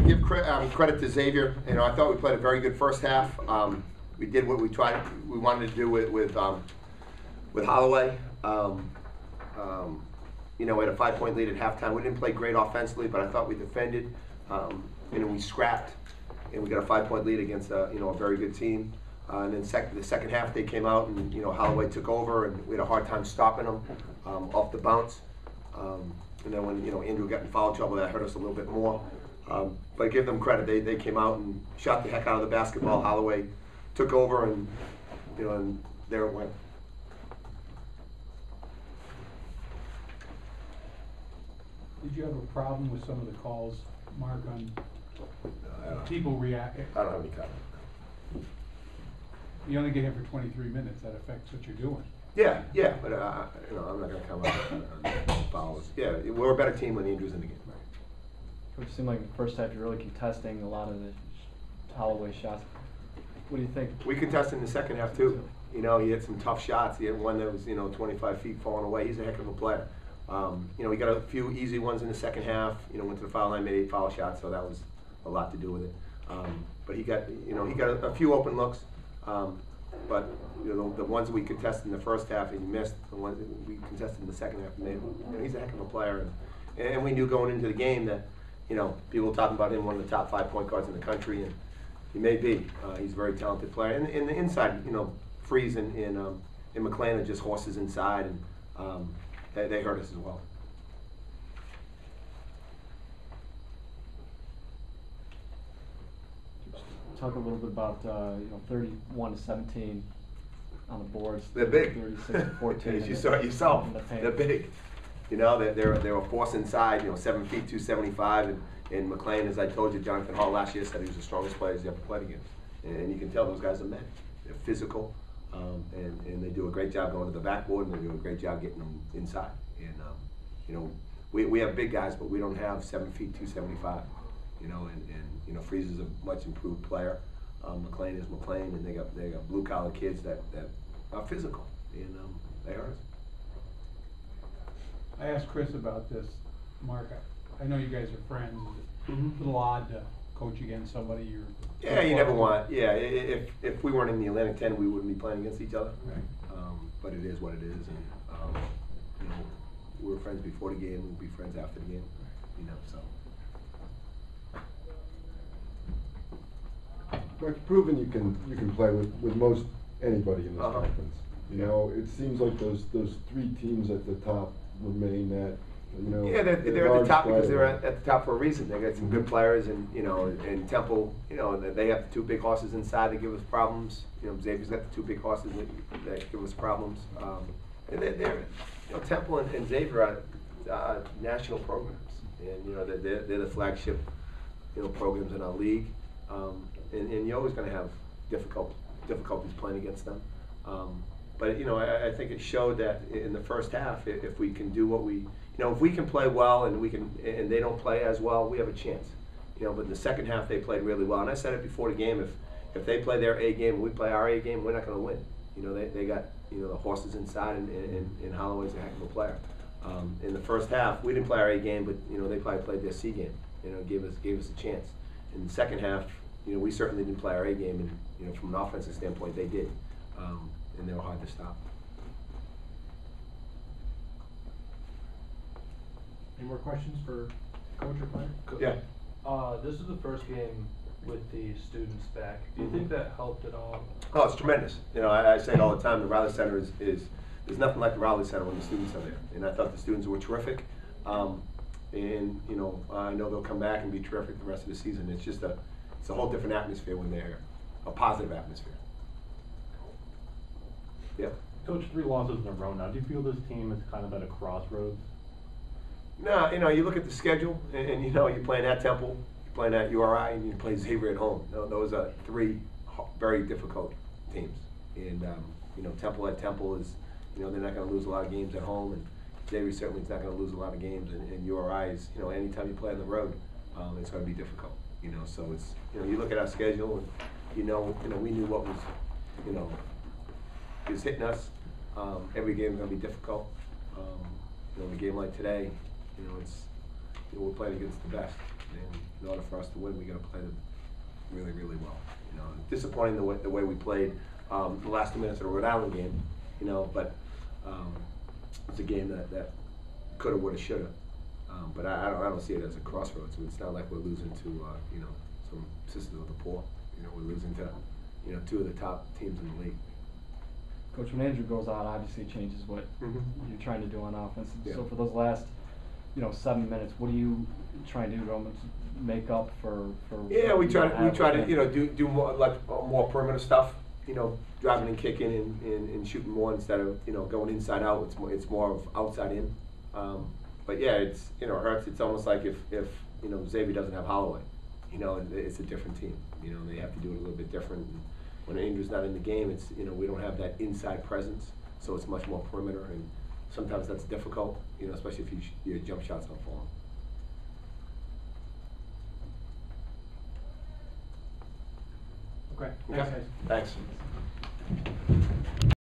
to give credit to Xavier. You know, I thought we played a very good first half. We did what we wanted to do with Holloway. You know, we had a 5-point lead at halftime. We didn't play great offensively, but I thought we defended. And we scrapped, and we got a 5-point lead against a very good team. And then the second half, they came out, and Holloway took over, and we had a hard time stopping them off the bounce. And then when Andrew got in foul trouble, that hurt us a little bit more. But I give them credit; they came out and shot the heck out of the basketball. Holloway took over, and and there it went. Did you have a problem with some of the calls, Mark, on people react? I don't have any comment. You only get him for 23 minutes. That affects what you're doing. Yeah, but I'm not going to comment on fouls. Yeah, we're a better team when Andrew's in the game. It seemed like the first half you're really contesting a lot of the Holloway shots. What do you think? We contested in the second half too. He had some tough shots. He had one that was 25 feet falling away. He's a heck of a player. He got a few easy ones in the second half. Went to the foul line, made 8 foul shots, so that was a lot to do with it. But he got a few open looks. But the ones that we contested in the first half and he missed, the ones that we contested in the second half, he's a heck of a player. And we knew going into the game that people were talking about him, one of the top 5 point guards in the country, and he may be. He's a very talented player. And the inside, Freeze and McLean are just horses inside, and they hurt us as well. Talk a little bit about 31-17 on the boards. They're big. 36-14. As you saw it yourself, they're big. They were a force inside. 7 feet 275, and McLean, as I told you, Jonathan Hall last year said he was the strongest player he's ever played against. And you can tell those guys are men. They're physical, and they do a great job going to the backboard, and they do a great job getting them inside. And we have big guys, but we don't have 7 feet 275. And Freeze is a much improved player. McLean is McLean, and they got blue collar kids that are physical, and they hurt us. I asked Chris about this, Mark. I know you guys are friends. Is it a little odd to coach against somebody you're? Yeah, you never want. Yeah, if we weren't in the Atlantic 10, we wouldn't be playing against each other. Right. But it is what it is, and we were friends before the game. We'll be friends after the game. So. But it's proven you can play with most anybody in this conference. It seems like those 3 teams at the top remain that. Yeah, they're at the top because they're at the top for a reason. They got some good players, and and Temple, they have the 2 big horses inside that give us problems. Xavier's got the 2 big horses that give us problems. And they're Temple and Xavier are national programs, and they're the flagship programs in our league. And you're always going to have difficulties playing against them. But I think it showed that in the first half, if we can do what we, if we can play well and and they don't play as well, we have a chance. But in the second half, they played really well. And I said it before the game: if they play their A game and we play our A game, we're not going to win. They got the horses inside, and Holloway's a heck of a player. In the first half, we didn't play our A game, but they probably played their C game. Gave us a chance. In the second half, we certainly didn't play our A game, and from an offensive standpoint, they did, and they were hard to stop. Any more questions for coach or player? Yeah. This is the first game with the students back. Do you think that helped at all? Oh, it's tremendous. I say it all the time. The Raleigh Center is there's nothing like the Raleigh Center when the students are there, and I thought the students were terrific. And I know they'll come back and be terrific the rest of the season. It's just it's a whole different atmosphere when they're here, a positive atmosphere. Yeah. Coach, 3 losses in a row now. Do you feel this team is kind of at a crossroads? No, you look at the schedule, and you're playing at Temple, you're playing at URI, and you play Xavier at home. Those are 3 very difficult teams. And Temple at Temple is, they're not going to lose a lot of games at home, and Xavier certainly is not going to lose a lot of games. And URI is, anytime you play on the road, it's going to be difficult. So it's, you look at our schedule, and we knew what was, is hitting us. Every game is going to be difficult. A game like today, it's we're playing against the best. And in order for us to win, we gotta play them really, really well. You know, disappointing the way we played the last 2 minutes of the Rhode Island game. You know, but it's a game that coulda, woulda, shoulda. But I don't see it as a crossroads. It's not like we're losing to you know, some sisters of the poor. You know, we're losing to, you know, 2 of the top teams in the league. Coach, when Andrew goes out, obviously it changes what you're trying to do on offense. Yeah. So for those last, 7 minutes, what are you trying to do to make up for? Yeah, we try what to happened? you know, do more like more perimeter stuff. You know, driving and kicking and shooting more instead of, you know, going inside out. It's more of outside in. But yeah, it's, you know, it hurts. It's almost like if you know, Xavier doesn't have Holloway, you know, it's a different team. You know, they have to do it a little bit different. And when Andrew's not in the game, it's, you know, we don't have that inside presence, so it's much more perimeter, and sometimes that's difficult. You know, especially if your jump shots don't fall. Okay, Okay. thanks guys. Thanks.